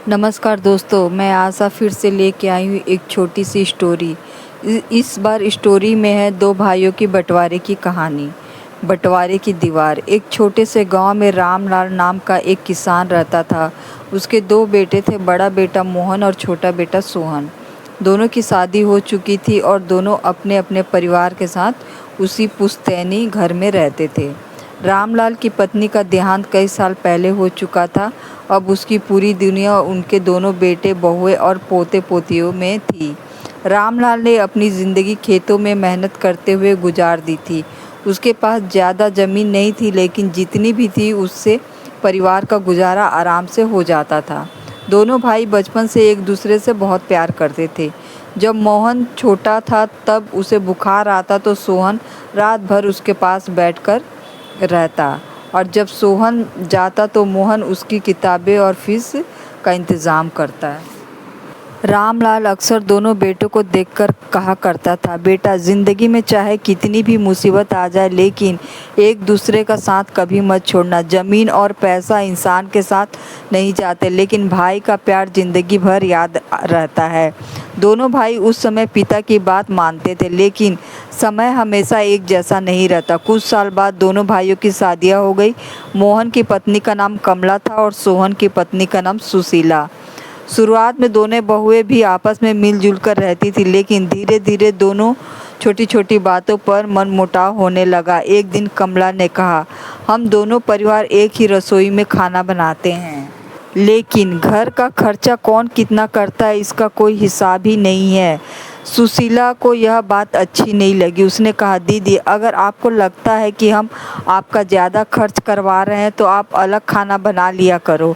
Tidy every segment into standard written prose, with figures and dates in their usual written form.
नमस्कार दोस्तों, मैं आशा फिर से लेके आई हूँ एक छोटी सी स्टोरी। इस बार स्टोरी में है दो भाइयों की बंटवारे की कहानी। बंटवारे की दीवार। एक छोटे से गांव में रामलाल नाम का एक किसान रहता था। उसके दो बेटे थे, बड़ा बेटा मोहन और छोटा बेटा सोहन। दोनों की शादी हो चुकी थी और दोनों अपने अपने परिवार के साथ उसी पुश्तैनी घर में रहते थे। रामलाल की पत्नी का देहांत कई साल पहले हो चुका था। अब उसकी पूरी दुनिया उनके दोनों बेटे बहुएं और पोते पोतियों में थी। रामलाल ने अपनी ज़िंदगी खेतों में मेहनत करते हुए गुजार दी थी। उसके पास ज़्यादा ज़मीन नहीं थी, लेकिन जितनी भी थी उससे परिवार का गुजारा आराम से हो जाता था। दोनों भाई बचपन से एक दूसरे से बहुत प्यार करते थे। जब मोहन छोटा था तब उसे बुखार आता तो सोहन रात भर उसके पास बैठकर रहता, और जब सोहन जाता तो मोहन उसकी किताबें और फीस का इंतज़ाम करता। रामलाल अक्सर दोनों बेटों को देखकर कहा करता था, बेटा, ज़िंदगी में चाहे कितनी भी मुसीबत आ जाए, लेकिन एक दूसरे का साथ कभी मत छोड़ना। ज़मीन और पैसा इंसान के साथ नहीं जाते, लेकिन भाई का प्यार ज़िंदगी भर याद रहता है। दोनों भाई उस समय पिता की बात मानते थे, लेकिन समय हमेशा एक जैसा नहीं रहता। कुछ साल बाद दोनों भाइयों की शादियाँ हो गई। मोहन की पत्नी का नाम कमला था और सोहन की पत्नी का नाम सुशीला। शुरुआत में दोनों बहुएं भी आपस में मिलजुल कर रहती थी, लेकिन धीरे धीरे दोनों छोटी छोटी बातों पर मनमुटाव होने लगा। एक दिन कमला ने कहा, हम दोनों परिवार एक ही रसोई में खाना बनाते हैं, लेकिन घर का खर्चा कौन कितना करता है इसका कोई हिसाब ही नहीं है। सुशीला को यह बात अच्छी नहीं लगी। उसने कहा, दीदी, अगर आपको लगता है कि हम आपका ज़्यादा खर्च करवा रहे हैं तो आप अलग खाना बना लिया करो।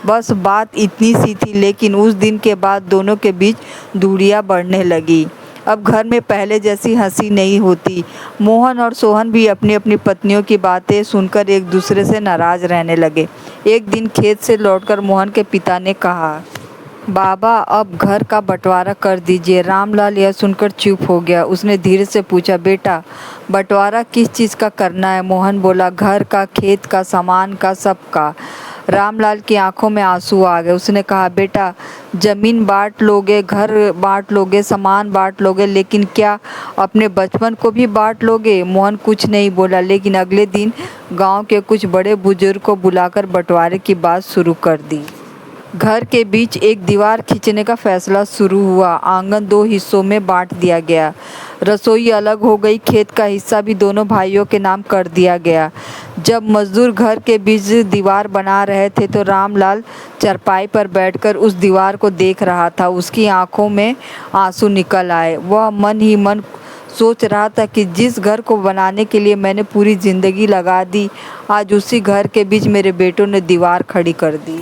बस बात इतनी सी थी, लेकिन उस दिन के बाद दोनों के बीच दूरियां बढ़ने लगी। अब घर में पहले जैसी हंसी नहीं होती। मोहन और सोहन भी अपनी अपनी पत्नियों की बातें सुनकर एक दूसरे से नाराज़ रहने लगे। एक दिन खेत से लौटकर मोहन के पिता ने कहा, बाबा, अब घर का बंटवारा कर दीजिए। रामलाल यह सुनकर चुप हो गया। उसने धीरे से पूछा, बेटा, बंटवारा किस चीज़ का करना है? मोहन बोला, घर का, खेत का, सामान का, सबका। रामलाल की आंखों में आंसू आ गए। उसने कहा, बेटा, जमीन बांट लोगे, घर बांट लोगे, सामान बांट लोगे, लेकिन क्या अपने बचपन को भी बांट लोगे? मोहन कुछ नहीं बोला, लेकिन अगले दिन गांव के कुछ बड़े बुजुर्ग को बुलाकर बंटवारे की बात शुरू कर दी। घर के बीच एक दीवार खींचने का फैसला शुरू हुआ। आंगन दो हिस्सों में बांट दिया गया। रसोई अलग हो गई। खेत का हिस्सा भी दोनों भाइयों के नाम कर दिया गया। जब मजदूर घर के बीच दीवार बना रहे थे तो रामलाल चारपाई पर बैठकर उस दीवार को देख रहा था। उसकी आंखों में आंसू निकल आए। वह मन ही मन सोच रहा था कि जिस घर को बनाने के लिए मैंने पूरी ज़िंदगी लगा दी, आज उसी घर के बीच मेरे बेटों ने दीवार खड़ी कर दी।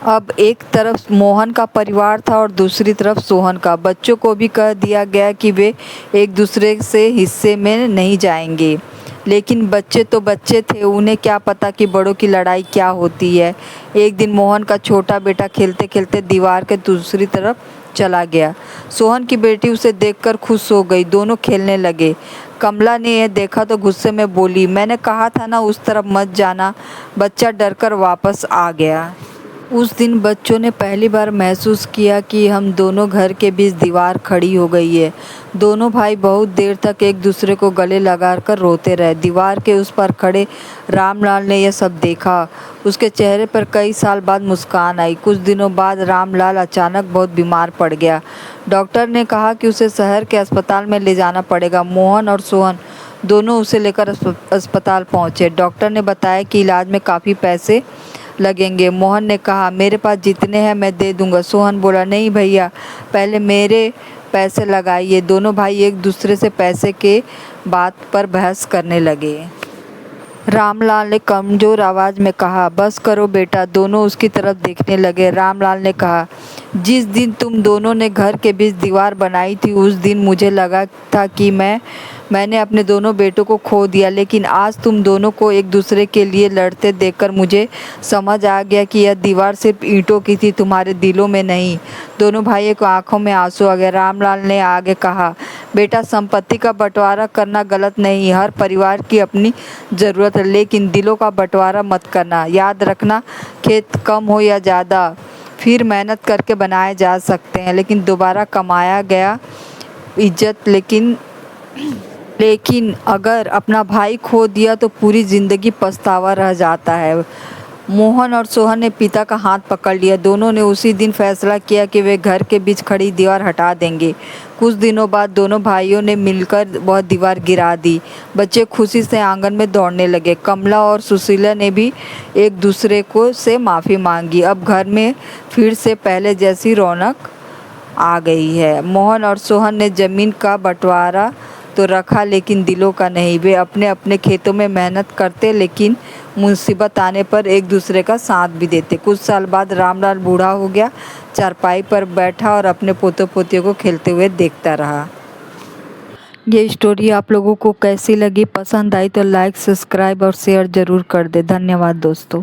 अब एक तरफ मोहन का परिवार था और दूसरी तरफ सोहन का। बच्चों को भी कह दिया गया कि वे एक दूसरे से हिस्से में नहीं जाएंगे, लेकिन बच्चे तो बच्चे थे, उन्हें क्या पता कि बड़ों की लड़ाई क्या होती है। एक दिन मोहन का छोटा बेटा खेलते खेलते दीवार के दूसरी तरफ चला गया। सोहन की बेटी उसे देखकर खुश हो गई। दोनों खेलने लगे। कमला ने यह देखा तो गुस्से में बोली, मैंने कहा था ना उस तरफ मत जाना। बच्चा डरकर वापस आ गया। उस दिन बच्चों ने पहली बार महसूस किया कि हम दोनों घर के बीच दीवार खड़ी हो गई है। दोनों भाई बहुत देर तक एक दूसरे को गले लगाकर रोते रहे। दीवार के उस पार खड़े रामलाल ने यह सब देखा। उसके चेहरे पर कई साल बाद मुस्कान आई। कुछ दिनों बाद रामलाल अचानक बहुत बीमार पड़ गया। डॉक्टर ने कहा कि उसे शहर के अस्पताल में ले जाना पड़ेगा। मोहन और सोहन दोनों उसे लेकर अस्पताल पहुंचे। डॉक्टर ने बताया कि इलाज में काफ़ी पैसे लगेंगे। मोहन ने कहा, मेरे पास जितने हैं मैं दे दूंगा। सोहन बोला, नहीं भैया, पहले मेरे पैसे लगाइए। दोनों भाई एक दूसरे से पैसे के बात पर बहस करने लगे। रामलाल ने कमज़ोर आवाज़ में कहा, बस करो बेटा। दोनों उसकी तरफ देखने लगे। रामलाल ने कहा, जिस दिन तुम दोनों ने घर के बीच दीवार बनाई थी उस दिन मुझे लगा था कि मैंने अपने दोनों बेटों को खो दिया, लेकिन आज तुम दोनों को एक दूसरे के लिए लड़ते देखकर मुझे समझ आ गया कि यह दीवार सिर्फ ईंटों की थी, तुम्हारे दिलों में नहीं। दोनों भाइयों को आंखों में आंसू आ गए। रामलाल ने आगे कहा, बेटा, संपत्ति का बंटवारा करना गलत नहीं, हर परिवार की अपनी ज़रूरत है, लेकिन दिलों का बंटवारा मत करना। याद रखना, खेत कम हो या ज़्यादा, फिर मेहनत करके बनाए जा सकते हैं, लेकिन दोबारा कमाया गया इज्जत लेकिन अगर अपना भाई खो दिया तो पूरी ज़िंदगी पछतावा रह जाता है। मोहन और सोहन ने पिता का हाथ पकड़ लिया। दोनों ने उसी दिन फैसला किया कि वे घर के बीच खड़ी दीवार हटा देंगे। कुछ दिनों बाद दोनों भाइयों ने मिलकर वह दीवार गिरा दी। बच्चे खुशी से आंगन में दौड़ने लगे। कमला और सुशीला ने भी एक दूसरे को से माफ़ी मांगी। अब घर में फिर से पहले जैसी रौनक आ गई है। मोहन और सोहन ने ज़मीन का बंटवारा तो रखा, लेकिन दिलों का नहीं। वे अपने अपने खेतों में मेहनत करते, लेकिन मुसीबत आने पर एक दूसरे का साथ भी देते। कुछ साल बाद रामलाल बूढ़ा हो गया, चारपाई पर बैठा और अपने पोते पोतियों को खेलते हुए देखता रहा। ये स्टोरी आप लोगों को कैसी लगी? पसंद आई तो लाइक, सब्सक्राइब और शेयर ज़रूर कर दे। धन्यवाद दोस्तों।